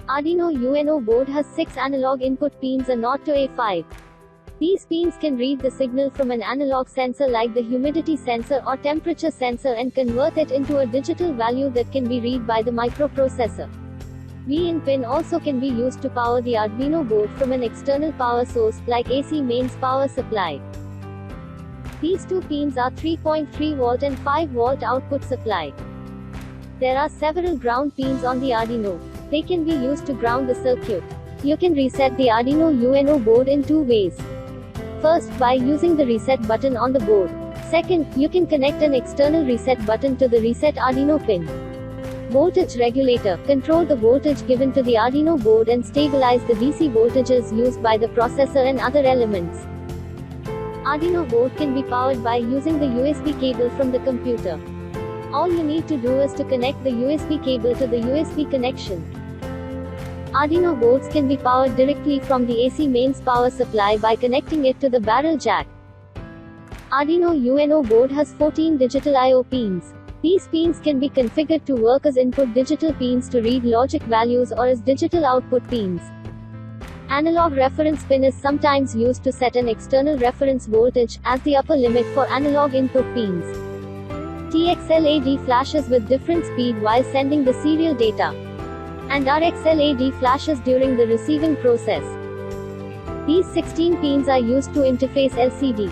Arduino UNO board has 6 analog input pins, a 0 to A5. These pins can read the signal from an analog sensor like the humidity sensor or temperature sensor and convert it into a digital value that can be read by the microprocessor. V-in pin also can be used to power the Arduino board from an external power source, like AC mains power supply. These two pins are 3.3 volt and 5 volt output supply. There are several ground pins on the Arduino. They can be used to ground the circuit. You can reset the Arduino UNO board in two ways. First, by using the reset button on the board. Second, you can connect an external reset button to the reset Arduino pin. Voltage regulator. Control the voltage given to the Arduino board and stabilize the DC voltages used by the processor and other elements. Arduino board can be powered by using the USB cable from the computer. All you need to do is to connect the USB cable to the USB connection. Arduino boards can be powered directly from the AC mains power supply by connecting it to the barrel jack. Arduino UNO board has 14 digital I/O pins. These pins can be configured to work as input digital pins to read logic values or as digital output pins. Analog reference pin is sometimes used to set an external reference voltage, as the upper limit for analog input pins. TX LED flashes with different speed while sending the serial data. And RX LED flashes during the receiving process. These 16 pins are used to interface LCD.